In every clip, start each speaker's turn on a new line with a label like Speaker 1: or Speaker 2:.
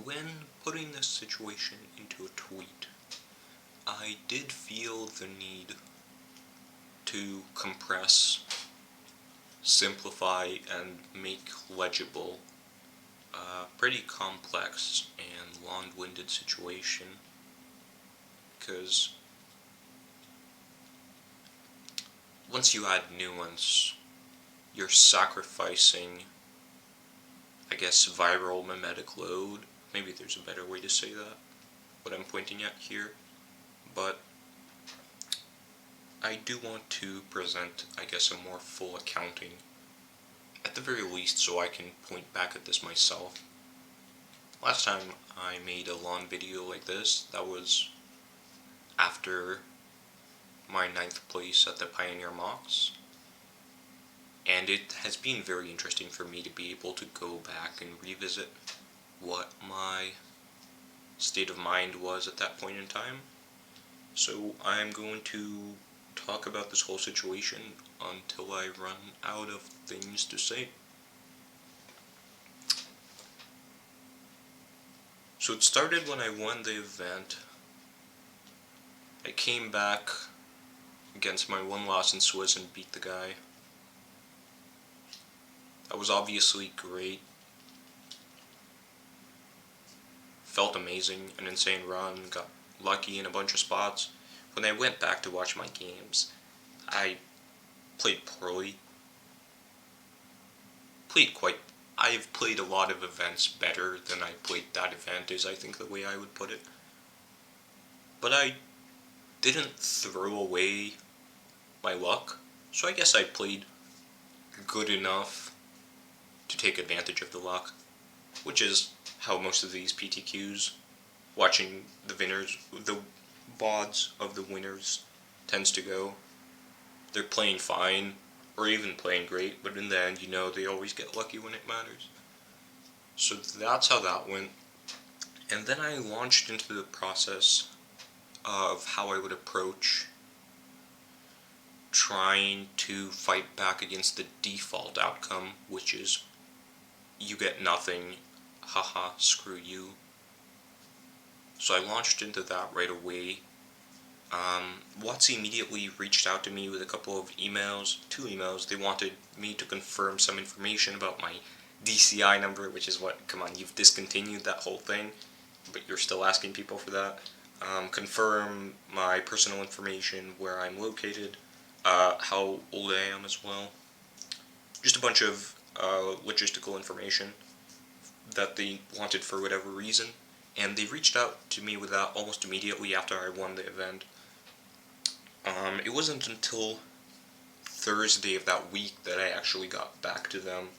Speaker 1: when putting this situation into a tweet, I did feel the need to compress, simplify, and make legible a pretty complex and long-winded situation, because once you add nuance, you're sacrificing, I guess, viral mimetic load. Maybe there's a better way to say that, what I'm pointing at here, but I do want to present, I guess, a more full accounting, at the very least, so I can point back at this myself. Last time I made a long video like this, that was after my 9th place at the Pioneer Mocks, and it has been very interesting for me to be able to go back and revisit what my state of mind was at that point in time. So I'm going to talk about this whole situation until I run out of things to say. So it started when I won the event. I came back against my one loss in Swiss and beat the guy. That was obviously great. Felt amazing, an insane run, got lucky in a bunch of spots. When I went back to watch my games, I played poorly. I've played a lot of events better than I played that event, is I think the way I would put it. But I didn't throw away my luck, so I guess I played good enough to take advantage of the luck, which is how most of these PTQs, watching the VODs of the winners tends to go. They're playing fine, or even playing great, but in the end, you know, they always get lucky when it matters. So that's how that went. And then I launched into the process of how I would approach trying to fight back against the default outcome, which is you get nothing, haha, screw you. So I launched into that right away. WotC immediately reached out to me with a couple of emails, 2 emails. They wanted me to confirm some information about my DCI number, which is what, come on, you've discontinued that whole thing, but you're still asking people for that. Confirm my personal information, where I'm located, how old I am as well. Just a bunch of logistical information that they wanted for whatever reason, and they reached out to me with that almost immediately after I won the event. It wasn't until Thursday of that week that I actually got back to them,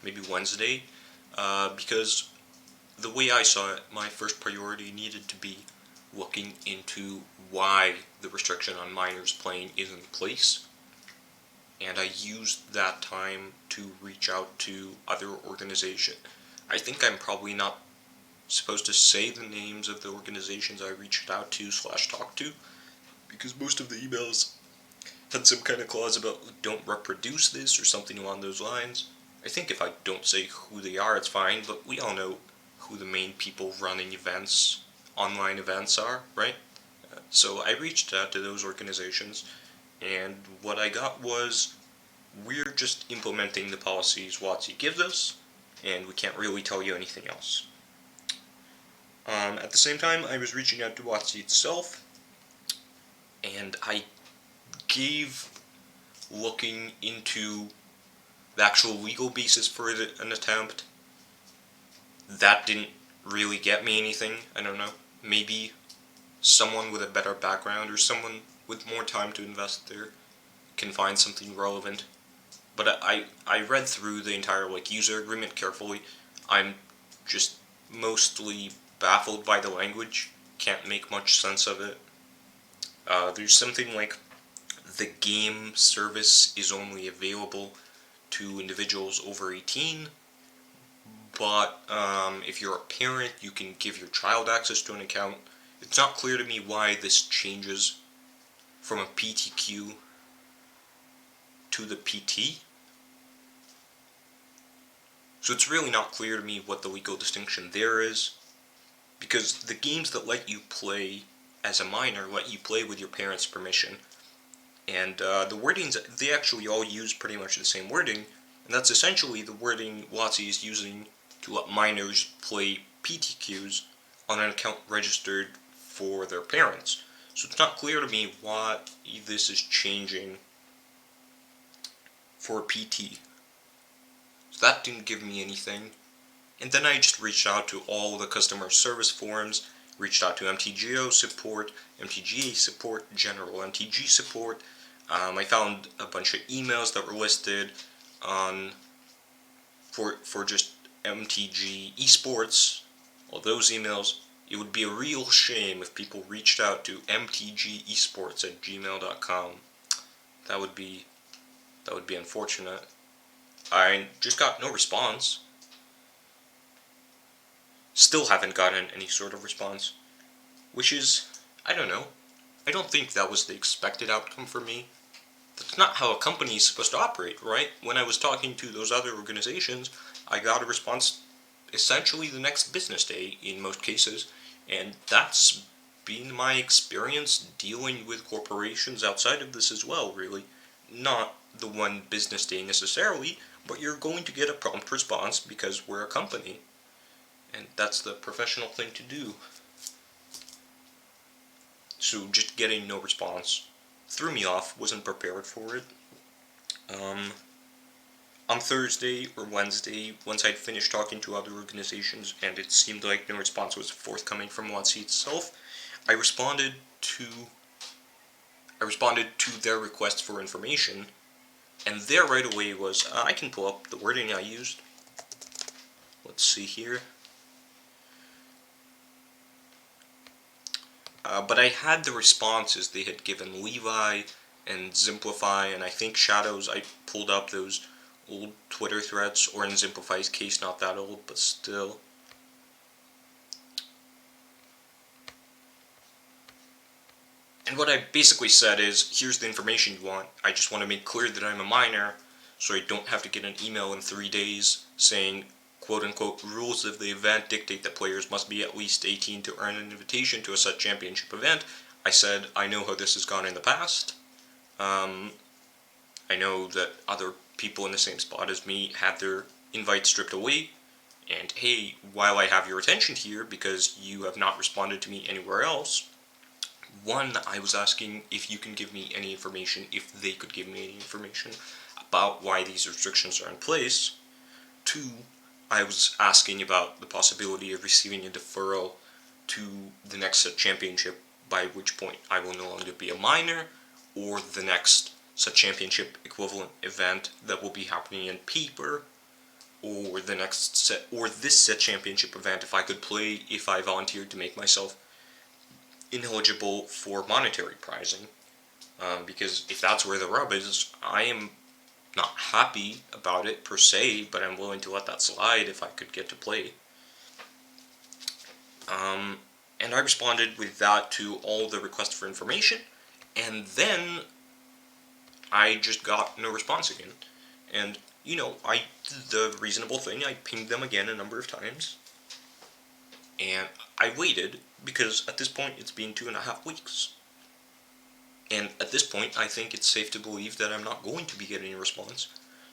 Speaker 1: maybe Wednesday, because the way I saw it, my first priority needed to be looking into why the restriction on minors playing is in place, and I used that time to reach out to other organizations. I think I'm probably not supposed to say the names of the organizations I reached out to / talked to, because most of the emails had some kind of clause about don't reproduce this or something along those lines. I think if I don't say who they are, it's fine, but we all know who the main people running events, online events are, right? So I reached out to those organizations, and what I got was, we're just implementing the policies WotC gives us, and we can't really tell you anything else. At the same time, I was reaching out to WotC itself, and I gave looking into the actual legal basis for an attempt. That didn't really get me anything. I don't know. Maybe someone with a better background or someone with more time to invest there can find something relevant. But I read through the entire user agreement carefully. I'm just mostly baffled by the language. Can't make much sense of it. There's something like the game service is only available to individuals over 18, but if you're a parent, you can give your child access to an account. It's not clear to me why this changes from a PTQ to the PT. So it's really not clear to me what the legal distinction there is. because the games that let you play as a minor let you play with your parents' permission. And the wordings, they actually all use pretty much the same wording, and that's essentially the wording WotC is using to let minors play PTQs on an account registered for their parents. So it's not clear to me why this is changing for PT. So that didn't give me anything. And then I just reached out to all the customer service forums, reached out to MTGO support, MTGA support, general MTG support. I found a bunch of emails that were listed on for just MTG esports. All those emails. It would be a real shame if people reached out to mtgesports@gmail.com. That would be unfortunate. I just got no response. Still haven't gotten any sort of response, which is, I don't know. I don't think that was the expected outcome for me. That's not how a company is supposed to operate, right? When I was talking to those other organizations, I got a response essentially the next business day in most cases, and that's been my experience dealing with corporations outside of this as well, really. Not the one business day necessarily, but you're going to get a prompt response because we're a company, and that's the professional thing to do. So just getting no response threw me off, wasn't prepared for it. On Thursday or Wednesday, once I'd finished talking to other organizations and it seemed like no response was forthcoming from WotC itself, I responded to their request for information, and there right away was, I can pull up the wording I used. Let's see here. But I had the responses they had given Levi and Simplify, and I think Shadows. I pulled up those old Twitter threads, or in Simplify's case, not that old, but still. And what I basically said is, here's the information you want. I just want to make clear that I'm a minor, so I don't have to get an email in 3 days saying, quote-unquote, rules of the event dictate that players must be at least 18 to earn an invitation to a such championship event. I said, I know how this has gone in the past. I know that other people in the same spot as me had their invite stripped away, and hey, while I have your attention here, because you have not responded to me anywhere else, one, I was asking if you can give me any information, if they could give me any information about why these restrictions are in place. Two, I was asking about the possibility of receiving a deferral to the next set championship, by which point I will no longer be a minor, or the next set championship equivalent event that will be happening in paper, or the next set, or this set championship event if I could play if I volunteered to make myself ineligible for monetary prizing. Because if that's where the rub is, I am not happy about it per se, but I'm willing to let that slide if I could get to play. And I responded with that to all the requests for information, and then I just got no response again. And, you know, I did the reasonable thing. I pinged them again a number of times, and I waited, because at this point it's been 2.5 weeks. And at this point, I think it's safe to believe that I'm not going to be getting a response,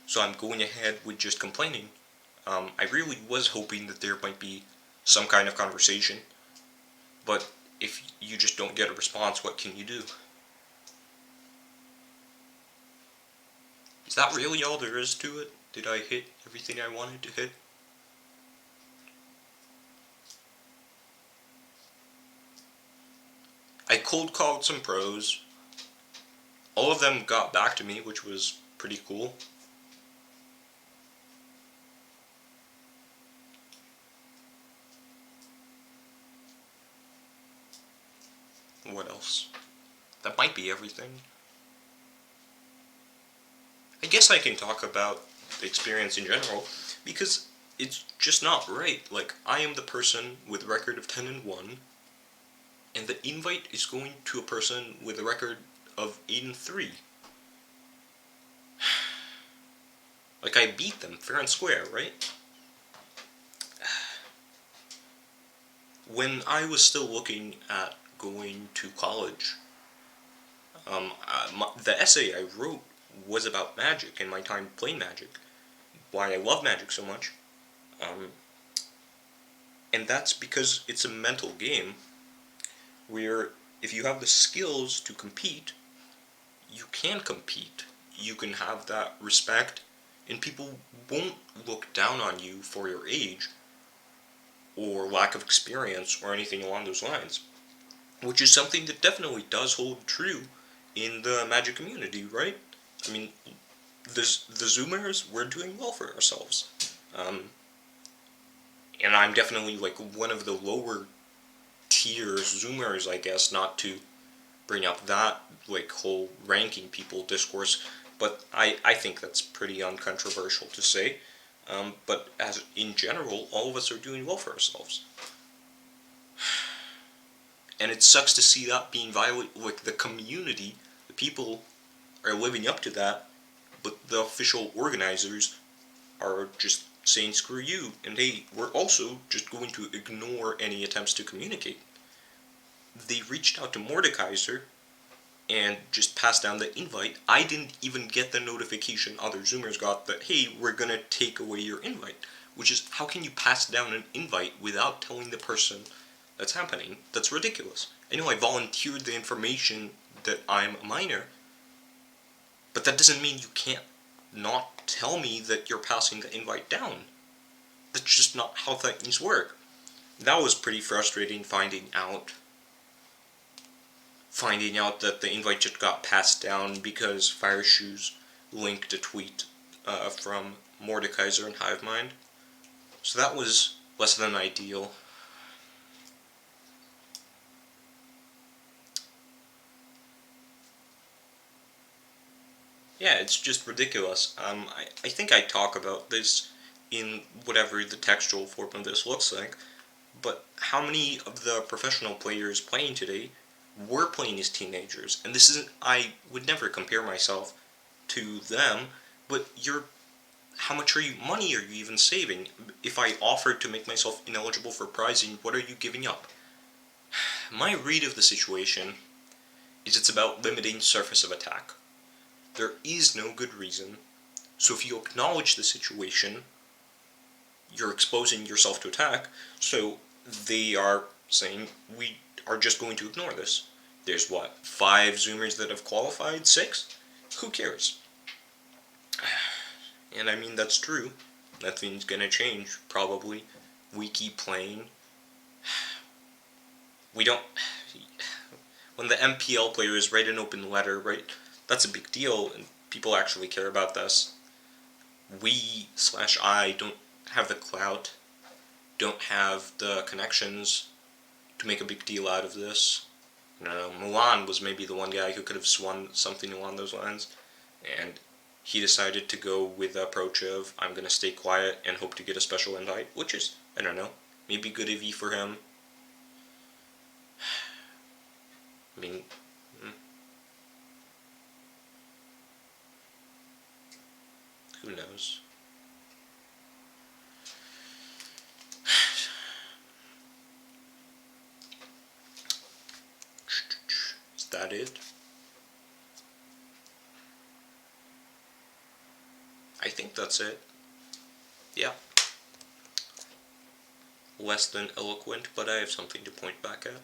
Speaker 1: so I'm going ahead with just complaining. I really was hoping that there might be some kind of conversation, but if you just don't get a response, what can you do? Is that really all there is to it? Did I hit everything I wanted to hit? I cold called some pros. All of them got back to me, which was pretty cool. What else? That might be everything. I guess I can talk about the experience in general, because it's just not right. Like, I am the person with a record of 10-1, and the invite is going to a person with a record of 8-3. Like, I beat them fair and square, right? when I was still looking at going to college, the essay I wrote was about Magic and my time playing Magic, why I love Magic so much, um, and that's because it's a mental game where if you have the skills to compete, you can compete. You can have that respect, and people won't look down on you for your age or lack of experience or anything along those lines, which is something that definitely does hold true in the Magic community, right? I mean, the Zoomers, we're doing well for ourselves. Um, and I'm definitely like one of the lower tier Zoomers, I guess, not to bring up that like whole ranking people discourse, but I think that's pretty uncontroversial to say. But as in general, all of us are doing well for ourselves, and it sucks to see that being violated. Like the community, the people are living up to that, but the official organizers are just saying screw you, and we're also just going to ignore any attempts to communicate. They reached out to Mordekaiser and just passed down the invite. I didn't even get the notification other Zoomers got that, hey, we're gonna take away your invite. Which is, how can you pass down an invite without telling the person that's happening? That's ridiculous. I know I volunteered the information that I'm a minor, but that doesn't mean you can't not tell me that you're passing the invite down. That's just not how things work. That was pretty frustrating finding out that the invite just got passed down because Fireshoes linked a tweet from Mordekaiser and Hivemind. So that was less than ideal. Yeah, it's just ridiculous. I think I talk about this in whatever the textual form of this looks like, but how many of the professional players playing today were playing as teenagers? And this isn't, I would never compare myself to them, but how much money are you even saving? If I offered to make myself ineligible for prizing, what are you giving up? My read of the situation is it's about limiting surface of attack. There is no good reason, so if you acknowledge the situation, you're exposing yourself to attack, so they are saying, we are just going to ignore this. There's what, 5 Zoomers that have qualified? 6? Who cares? And I mean, that's true. Nothing's gonna change, probably. We keep playing. We don't... When the MPL players write an open letter, right, that's a big deal, and people actually care about this. We/I don't have the clout, don't have the connections to make a big deal out of this. I don't know, Milan was maybe the one guy who could have swung something along those lines, and he decided to go with the approach of, I'm going to stay quiet and hope to get a special invite, which is, I don't know, maybe good EV for him. I mean, who knows? Is that it? I think that's it. Yeah. Less than eloquent, but I have something to point back at.